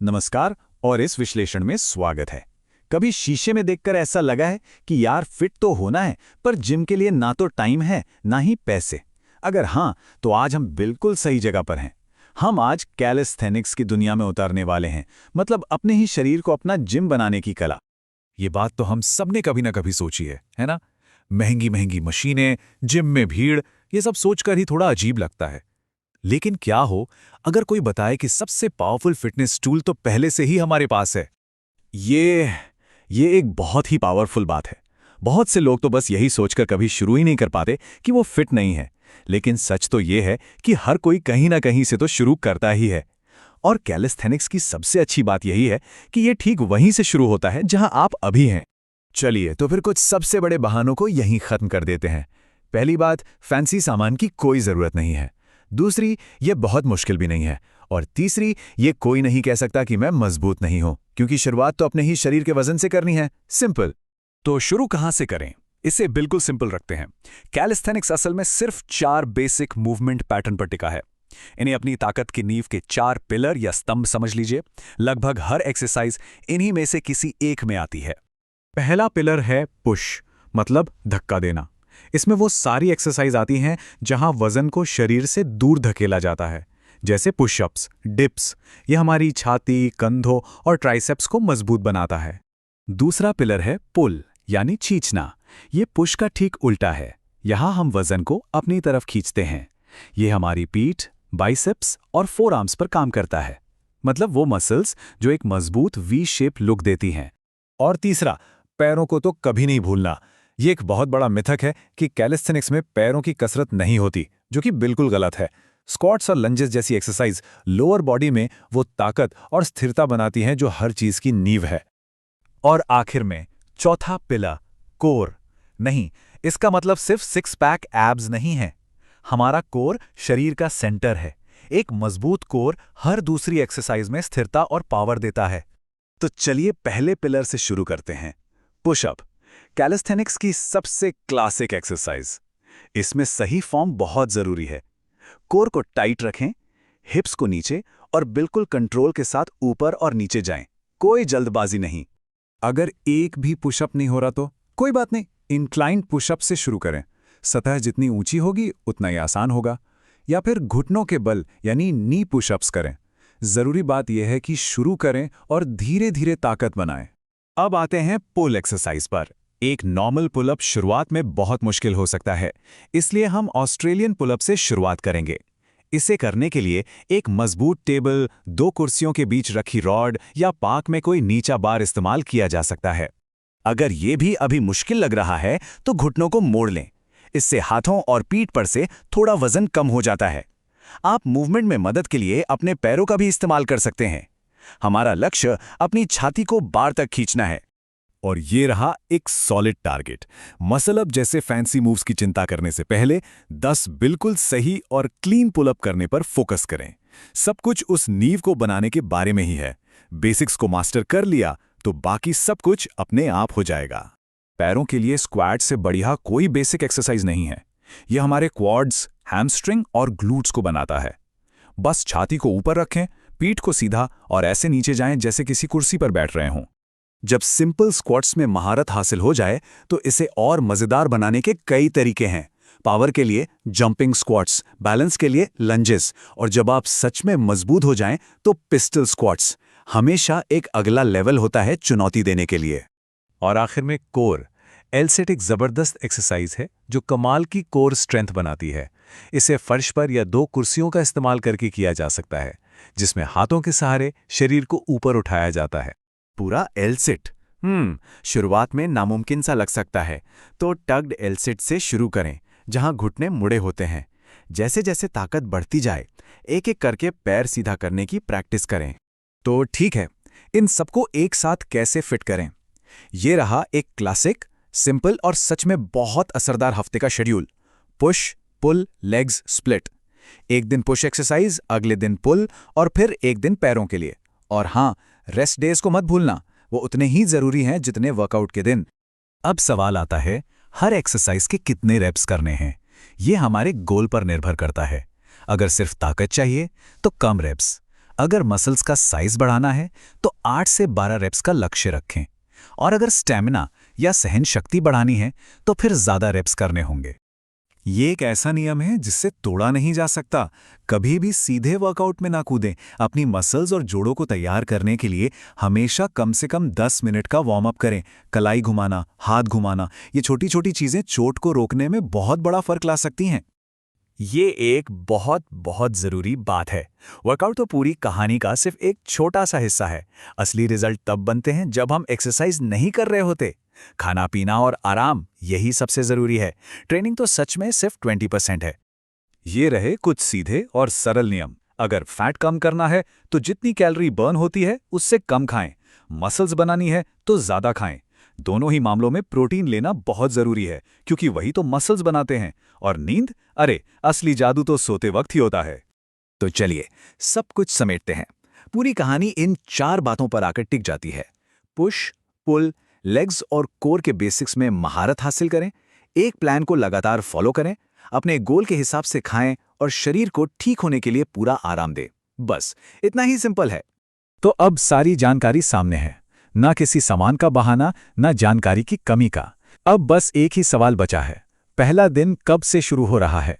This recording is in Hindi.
नमस्कार और इस विश्लेषण में स्वागत है। कभी शीशे में देखकर ऐसा लगा है कि यार फिट तो होना है, पर जिम के लिए ना तो टाइम है ना ही पैसे? अगर हाँ, तो आज हम बिल्कुल सही जगह पर हैं। हम आज कैलिस्थेनिक्स की दुनिया में उतरने वाले हैं, मतलब अपने ही शरीर को अपना जिम बनाने की कला। ये बात तो हम सब ने कभी ना कभी सोची है ना? महंगी महंगी मशीनें, जिम में भीड़, ये सब सोचकर ही थोड़ा अजीब लगता है। लेकिन क्या हो अगर कोई बताए कि सबसे पावरफुल फिटनेस टूल तो पहले से ही हमारे पास है? ये ये एक बहुत ही पावरफुल बात है। बहुत से लोग तो बस यही सोचकर कभी शुरू ही नहीं कर पाते कि वो फिट नहीं है। लेकिन सच तो ये है कि हर कोई कहीं ना कहीं से तो शुरू करता ही है। और कैलिस्थेनिक्स की सबसे अच्छी बात यही है कि ये ठीक वहीं से शुरू होता है जहां आप अभी हैं। चलिए तो फिर कुछ सबसे बड़े बहानों को यहीं खत्म कर देते हैं। पहली बात, फैंसी सामान की कोई जरूरत नहीं है। दूसरी, ये बहुत मुश्किल भी नहीं है। और तीसरी, ये कोई नहीं कह सकता कि मैं मजबूत नहीं हूं, क्योंकि शुरुआत तो अपने ही शरीर के वजन से करनी है। सिंपल। तो शुरू कहां से करें? इसे बिल्कुल सिंपल रखते हैं। कैलिस्थेनिक्स असल में सिर्फ 4 बेसिक मूवमेंट पैटर्न पर टिका है। इन्हें अपनी ताकत की नींव के 4 पिलर या स्तंभ समझ लीजिए। लगभग हर एक्सरसाइज इन्हीं में से किसी एक में आती है। पहला पिलर है पुश, मतलब धक्का देना। इसमें वो सारी एक्सरसाइज आती हैं जहां वजन को शरीर से दूर धकेला जाता है, जैसे पुशअप्स, डिप्स। ये हमारी छाती, कंधों और ट्राइसेप्स को मजबूत बनाता है। दूसरा पिलर है पुल, यानी खींचना। ये पुश का ठीक उल्टा है। यहां हम वजन को अपनी तरफ खींचते हैं। ये हमारी पीठ, बाइसेप्स और फोरआर्म्स पर काम करता है, मतलब वो मसल्स जो एक मजबूत वी शेप लुक देती हैं। और तीसरा, पैरों को तो कभी नहीं भूलना। ये एक बहुत बड़ा मिथक है कि कैलिस्थेनिक्स में पैरों की कसरत नहीं होती, जो कि बिल्कुल गलत है। स्क्वाट्स और लंजेस जैसी एक्सरसाइज लोअर बॉडी में वो ताकत और स्थिरता बनाती हैं जो हर चीज की नींव है। और आखिर में चौथा पिलर, कोर। नहीं, इसका मतलब सिर्फ सिक्स पैक एब्स नहीं है। हमारा कोर शरीर का सेंटर है। एक मजबूत कोर हर दूसरी एक्सरसाइज में स्थिरता और पावर देता है। तो चलिए पहले पिलर से शुरू करते हैं, पुशअप। कैलिस्थेनिक्स की सबसे क्लासिक एक्सरसाइज। इसमें सही फॉर्म बहुत जरूरी है। कोर को टाइट रखें, हिप्स को नीचे और बिल्कुल कंट्रोल के साथ ऊपर और नीचे जाएं। कोई जल्दबाजी नहीं। अगर एक भी पुशअप नहीं हो रहा तो कोई बात नहीं, इंक्लाइंड पुशअप से शुरू करें। सतह जितनी ऊंची होगी उतना ही आसान होगा। या फिर घुटनों के बल यानी नी पुशअप्स करें। जरूरी बात यह है कि शुरू करें और धीरे धीरे ताकत बनाएं। अब आते हैं पुल एक्सरसाइज पर। एक नॉर्मल पुलअप शुरुआत में बहुत मुश्किल हो सकता है, इसलिए हम ऑस्ट्रेलियन पुलअप से शुरुआत करेंगे। इसे करने के लिए एक मजबूत टेबल, 2 कुर्सियों के बीच रखी रॉड या पार्क में कोई नीचा बार इस्तेमाल किया जा सकता है। अगर ये भी अभी मुश्किल लग रहा है तो घुटनों को मोड़ लें। इससे हाथों और पीठ पर से थोड़ा वजन कम हो जाता है। आप मूवमेंट में मदद के लिए अपने पैरों का भी इस्तेमाल कर सकते हैं। हमारा लक्ष्य अपनी छाती को बार तक खींचना है। और ये रहा एक सॉलिड टारगेट। मसल अप जैसे फैंसी मूव्स की चिंता करने से पहले 10 बिल्कुल सही और क्लीन पुलअप करने पर फोकस करें। सब कुछ उस नींव को बनाने के बारे में ही है। बेसिक्स को मास्टर कर लिया तो बाकी सब कुछ अपने आप हो जाएगा। पैरों के लिए स्क्वाट से बढ़िया कोई बेसिक एक्सरसाइज नहीं है। यह हमारे क्वाड्स, हैमस्ट्रिंग और ग्लूट्स को बनाता है। बस छाती को ऊपर रखें, पीठ को सीधा और ऐसे नीचे जाएं जैसे किसी कुर्सी पर बैठ रहे हों। जब सिंपल स्क्वाट्स में महारत हासिल हो जाए तो इसे और मजेदार बनाने के कई तरीके हैं। पावर के लिए जंपिंग स्क्वाट्स, बैलेंस के लिए लंजेस, और जब आप सच में मजबूत हो जाएं तो पिस्टल स्क्वाट्स। हमेशा एक अगला लेवल होता है चुनौती देने के लिए। और आखिर में कोर। एलसेट एक जबरदस्त एक्सरसाइज है जो कमाल की कोर स्ट्रेंथ बनाती है। इसे फर्श पर या 2 कुर्सियों का इस्तेमाल करके किया जा सकता है, जिसमें हाथों के सहारे शरीर को ऊपर उठाया जाता है। पूरा एलसिट। शुरुआत में नामुमकिन सा लग सकता है, तो टग्ड एलसिट से शुरू करें, जहां घुटने मुड़े होते हैं। जैसे जैसे ताकत बढ़ती जाए, एक एक करके पैर सीधा करने की प्रैक्टिस करें। तो ठीक है, इन सबको एक साथ कैसे फिट करें? ये रहा एक क्लासिक, सिंपल और सच में बहुत असरदार हफ्ते का शेड्यूल। पुश, पुल, लेग्स, स्प्लिट। एक दिन पुश एक्सरसाइज, अगले दिन पुल और फिर एक दिन पैरों के लिए। और हाँ, रेस्ट डेज को मत भूलना, वो उतने ही जरूरी हैं जितने वर्कआउट के दिन। अब सवाल आता है, हर एक्सरसाइज के कितने रेप्स करने हैं? ये हमारे गोल पर निर्भर करता है। अगर सिर्फ ताकत चाहिए तो कम रेप्स, अगर मसल्स का साइज बढ़ाना है तो 8 से 12 रेप्स का लक्ष्य रखें, और अगर स्टैमिना या सहन शक्ति बढ़ानी है तो फिर ज़्यादा रेप्स करने होंगे। ये एक ऐसा नियम है जिससे तोड़ा नहीं जा सकता। कभी भी सीधे वर्कआउट में ना कूदें। अपनी मसल्स और जोड़ों को तैयार करने के लिए हमेशा कम से कम 10 मिनट का वार्म अप करें। कलाई घुमाना, हाथ घुमाना, ये छोटी छोटी चीज़ें चोट को रोकने में बहुत बड़ा फर्क ला सकती हैं। ये एक बहुत बहुत ज़रूरी बात है। वर्कआउट तो पूरी कहानी का सिर्फ एक छोटा सा हिस्सा है। असली रिजल्ट तब बनते हैं जब हम एक्सरसाइज नहीं कर रहे होते। खाना पीना और आराम, यही सबसे ज़रूरी है। ट्रेनिंग तो सच में सिर्फ 20% है। ये रहे कुछ सीधे और सरल नियम। अगर फैट कम करना है तो जितनी कैलोरी बर्न होती है उससे कम खाएं। मसल्स बनानी है तो ज़्यादा खाएं। दोनों ही मामलों में प्रोटीन लेना बहुत ज़रूरी है, क्योंकि वही तो मसल्स बनाते हैं। और नींद, अरे असली जादू तो सोते वक्त ही होता है। तो चलिए सब कुछ समेटते हैं। पूरी कहानी इन 4 बातों पर आकर टिक जाती है। पुश, पुल, लेग्स और कोर के बेसिक्स में महारत हासिल करें, एक प्लान को लगातार फॉलो करें, अपने गोल के हिसाब से खाएं और शरीर को ठीक होने के लिए पूरा आराम दें। बस इतना ही सिंपल है। तो अब सारी जानकारी सामने है, ना किसी सामान का बहाना, ना जानकारी की कमी का। अब बस एक ही सवाल बचा है, पहला दिन कब से शुरू हो रहा है?